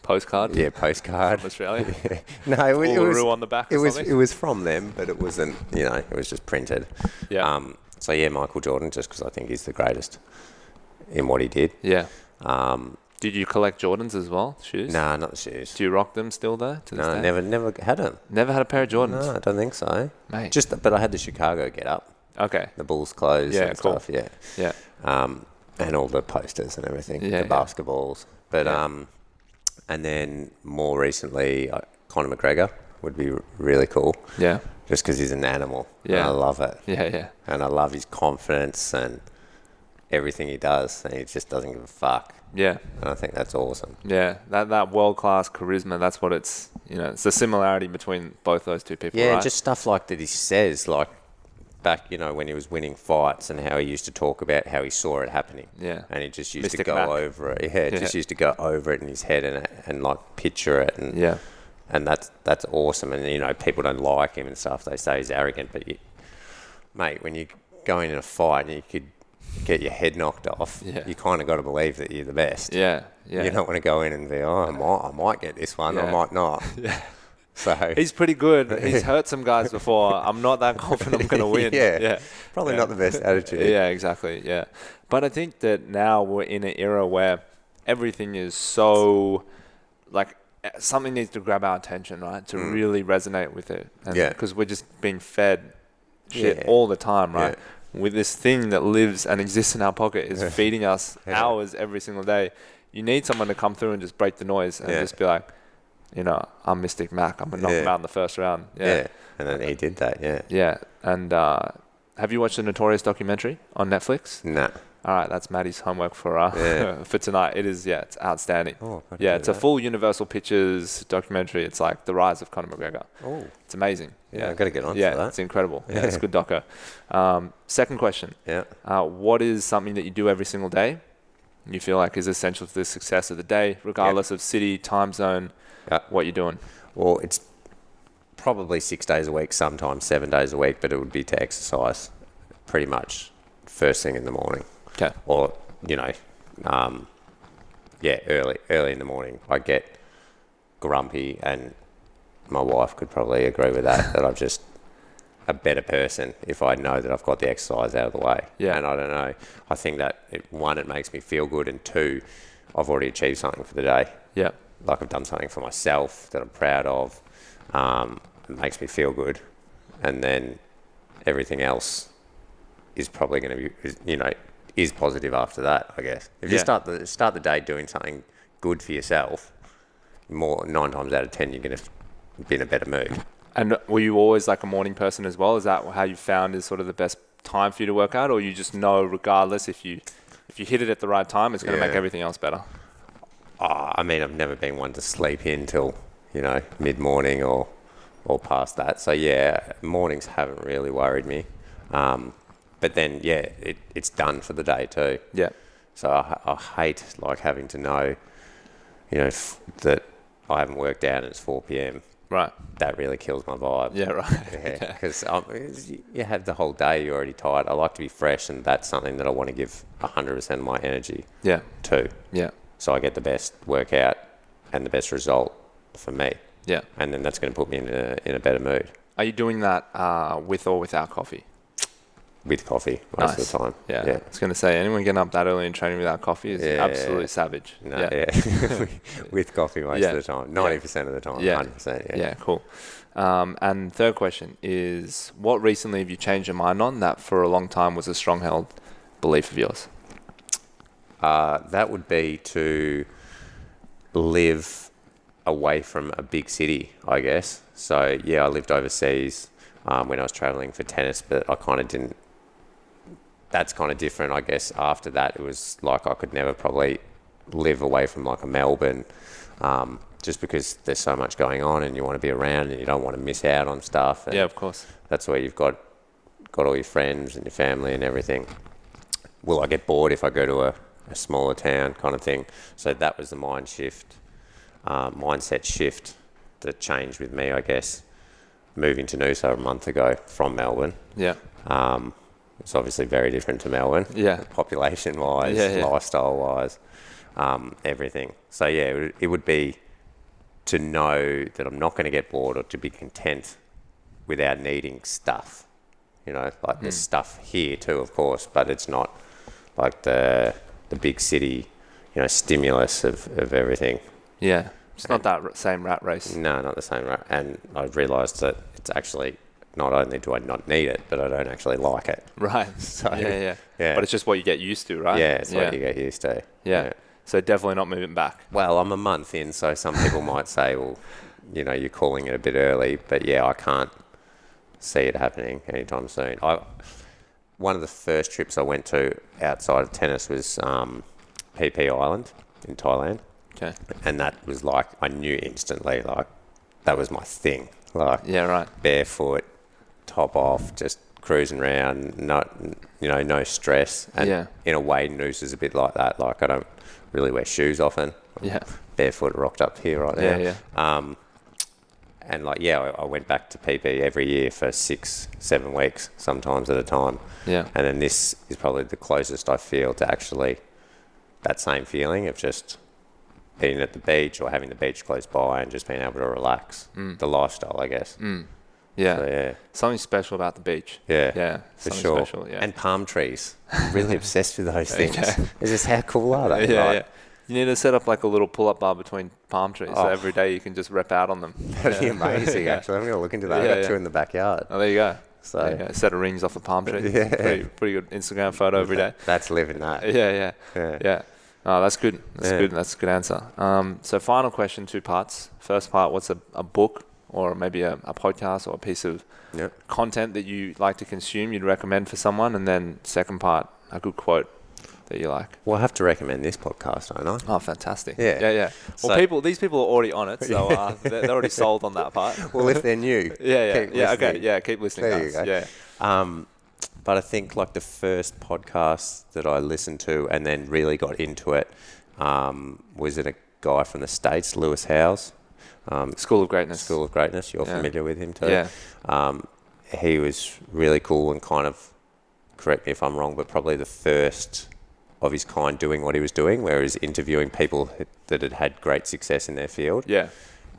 postcard. Yeah, postcard from Australia. Yeah. No, it was on the back. It was from them, but it wasn't. It was just printed. Yeah. So Michael Jordan, just because I think he's the greatest in what he did. Yeah. Did you collect Jordans as well? Shoes? Nah, not the shoes. Do you rock them still though? No, never had them. Never had a pair of Jordans? No, I don't think so. Mate. But I had the Chicago get up. Okay. The Bulls clothes and cool. stuff, yeah. Yeah. And all the posters and everything, the basketballs. But and then more recently, Conor McGregor would be really cool. Yeah. Just because he's an animal. Yeah. And I love it. Yeah. And I love his confidence and everything he does, and he just doesn't give a fuck. Yeah. And I think that's awesome. Yeah. That world-class charisma, that's what it's, it's the similarity between both those two people, Yeah, right? and just stuff like that he says, like back, when he was winning fights and how he used to talk about how he saw it happening. Yeah. And he just used Mystic to go Mac. over it. Yeah, just used to go over it in his head and like picture it. And Yeah. and that's awesome. And, people don't like him and stuff. They say he's arrogant. But, mate, when you go in a fight and you could get your head knocked off, you kind of got to believe that you're the best. Yeah. Yeah. You don't want to go in and be, I might get this one, I might not. Yeah. So he's pretty good. He's hurt some guys before. I'm not that confident I'm going to win. Yeah. Probably not the best attitude. Yeah, exactly. Yeah. But I think that now we're in an era where everything is so, like, something needs to grab our attention, right? To really resonate with it. And because we're just being fed shit all the time, right? Yeah. With this thing that lives and exists in our pocket is feeding us hours every single day. You need someone to come through and just break the noise and just be like, I'm Mystic Mac. I'm going to knock him out in the first round. Yeah. And then he did that, Yeah. And have you watched the Notorious documentary on Netflix? No. All right, that's Maddie's homework for for tonight. It is, it's outstanding. Oh, it's a full Universal Pictures documentary. It's like the rise of Conor McGregor. Oh. It's amazing. Yeah, I've got to get on for that. that. It's incredible. Yeah, it's a good doco. Second question. Yeah. What is something that you do every single day you feel like is essential to the success of the day, regardless of city, time zone, what you're doing? Well, it's probably 6 days a week, sometimes 7 days a week, but it would be to exercise pretty much first thing in the morning. Okay. Or, early in the morning. I get grumpy, and my wife could probably agree with that, that I'm just a better person if I know that I've got the exercise out of the way. Yeah. And I don't know. I think that, one, it makes me feel good, and two, I've already achieved something for the day. Yeah. Like I've done something for myself that I'm proud of. It makes me feel good. And then everything else is probably going to be, is positive after that, I guess. If you start the day doing something good for yourself, 9 times out of 10 you're going to be in a better mood. And were you always like a morning person as well? Is that how you found is sort of the best time for you to work out, or you just know regardless if you hit it at the right time, it's going to make everything else better? I've never been one to sleep in till, mid-morning or past that. So, mornings haven't really worried me. But then, it's done for the day too. Yeah. So I hate having to know, that I haven't worked out and it's 4 p.m. Right. That really kills my vibe. Yeah, right. Yeah, because you have the whole day, you're already tired. I like to be fresh, and that's something that I want to give 100% of my energy to. Yeah. So I get the best workout and the best result for me. Yeah. And then that's going to put me in a better mood. Are you doing that with or without coffee? With coffee most of the time. Yeah. I was going to say, anyone getting up that early and training without coffee is absolutely savage. No, with coffee most of the time. 90% of the time. 100%. Yeah, cool. And third question is, what recently have you changed your mind on that for a long time was a strong-held belief of yours? That would be to live away from a big city, I guess. So, I lived overseas when I was traveling for tennis, but I kind of didn't. That's kind of different, I guess. After that, it was like I could never probably live away from like a Melbourne, just because there's so much going on and you want to be around and you don't want to miss out on stuff. And of course. That's where you've got all your friends and your family and everything. Will I get bored if I go to a smaller town kind of thing? So that was the mindset shift that changed with me, I guess, moving to Noosa a month ago from Melbourne. Yeah. It's obviously very different to Melbourne. Yeah. Population-wise, lifestyle-wise, everything. So, it would be to know that I'm not going to get bored, or to be content without needing stuff. There's stuff here too, of course, but it's not like the big city, stimulus of everything. Yeah. It's not that same rat race. No, not the same rat. And I realised that it's actually, not only do I not need it, but I don't actually like it. Right. So, yeah. But it's just what you get used to, right? Yeah, it's what you get used to. Yeah. So definitely not moving back. Well, I'm a month in, so some people might say, well, you're calling it a bit early. But I can't see it happening anytime soon. one of the first trips I went to outside of tennis was Phi Phi Island in Thailand. Okay. And that was like, I knew instantly, like, that was my thing. Like, Yeah, right. barefoot, top off, just cruising around, no stress. And in a way, Noosa's a bit like that. Like, I don't really wear shoes often. Yeah. Barefoot rocked up here right now. Yeah. And like, I went back to PP every year for 6-7 weeks, sometimes at a time. Yeah. And then this is probably the closest I feel to actually that same feeling of just being at the beach or having the beach close by and just being able to relax. The lifestyle, I guess. Yeah. So, yeah. Something special about the beach. Yeah. Yeah. For Something sure. special, yeah. And palm trees. I'm really obsessed with those things. Okay. It's just how cool are they? Yeah, Like, yeah. You need to set up like a little pull-up bar between palm trees, so every day you can just rep out on them. That'd be amazing, actually. I'm going to look into that. I've got two in the backyard. Oh, there you go. So there you go. A set of rings off a palm tree. Yeah. Pretty good Instagram photo every day. That's living that. Yeah. Oh, that's good. That's a good answer. So final question, 2 parts. First part, what's a book or maybe a podcast or a piece of content that you like to consume, you'd recommend for someone? And then second part, a good quote that you like. Well, I have to recommend this podcast, don't I? Oh, fantastic. Yeah. Well, these people are already on it, so they're already sold on that part. Well, if they're new. Keep listening, there guys. You go. Yeah. But I think like the first podcast that I listened to and then really got into it was it a guy from the States, Lewis Howes. School of Greatness. You're familiar with him too. Yeah. He was really cool and kind of, correct me if I'm wrong, but probably the first of his kind doing what he was doing, where he was interviewing people that had had great success in their field. Yeah.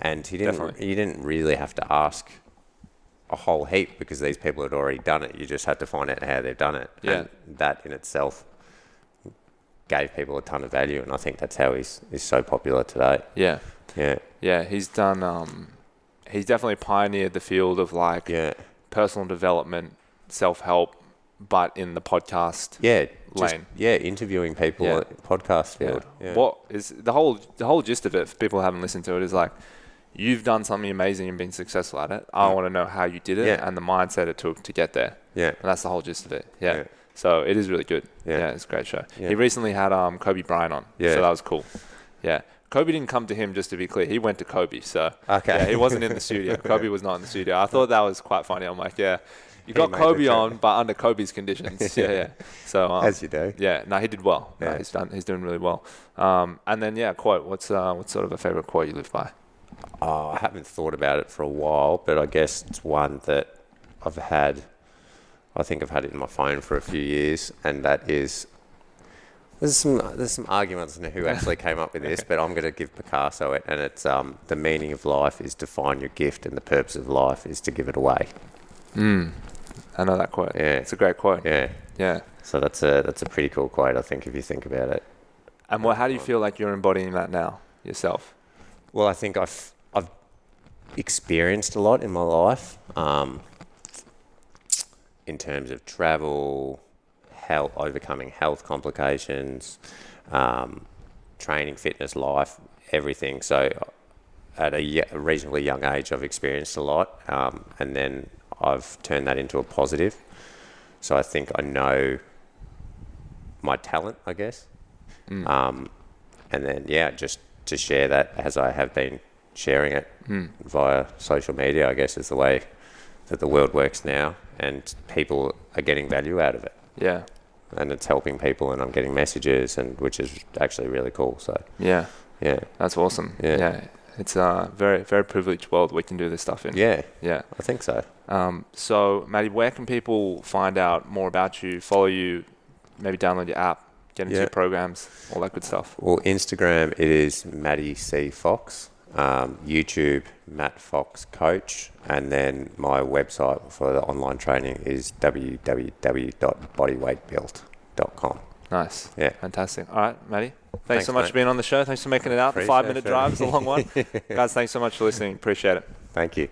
And he didn't really have to ask a whole heap because these people had already done it. You just had to find out how they've done it. Yeah. And that in itself gave people a ton of value, and I think that's how he's so popular today. Yeah. Yeah. Yeah, he's done he's definitely pioneered the field of like personal development, self-help, but in the podcast lane. Interviewing people at the podcast field. Yeah. What is the whole gist of it, if people haven't listened to it, is like, you've done something amazing and been successful at it. I want to know how you did it and the mindset it took to get there. Yeah. And that's the whole gist of it. Yeah. So it is really good. Yeah, it's a great show. Yeah. He recently had Kobe Bryant on. Yeah. So that was cool. Yeah. Kobe didn't come to him, just to be clear. He went to Kobe. So he wasn't in the studio. Kobe was not in the studio. I thought that was quite funny. I'm like, you got Kobe on, but under Kobe's conditions. So as you do. Yeah. No, he did well. Yeah. He's doing really well. And then quote. What's sort of a favorite quote you live by? Oh, I haven't thought about it for a while, but I guess it's one that I've had. I think I've had it in my phone for a few years, and that is. There's some arguments on who actually came up with this, but I'm going to give Picasso it, and it's the meaning of life is to find your gift, and the purpose of life is to give it away. I know that quote. Yeah, it's a great quote. Yeah. So that's a pretty cool quote, I think, if you think about it. And how do you feel like you're embodying that now yourself? Well, I think I've experienced a lot in my life, in terms of travel, health, overcoming health complications, training, fitness, life, everything. So at a reasonably young age, I've experienced a lot, and then I've turned that into a positive. So I think I know my talent, I guess. And then, just to share that as I have been sharing it via social media, I guess is the way that the world works now, and people are getting value out of it. Yeah. And it's helping people, and I'm getting messages, and which is actually really cool. So yeah, that's awesome. Yeah, it's a very, very privileged world we can do this stuff in. Yeah, I think so. So Matty, where can people find out more about you, follow you, maybe download your app, get into your programs, all that good stuff? Well, Instagram, it is Matty C Fox. YouTube, Matt Fox Coach, and then my website for the online training is www.bodyweightbuilt.com. Nice. Yeah. Fantastic. All right, Matty. Thanks so much for being on the show. Thanks for making it out. The Appreciate 5-minute drive is a long one. Guys, thanks so much for listening. Appreciate it. Thank you.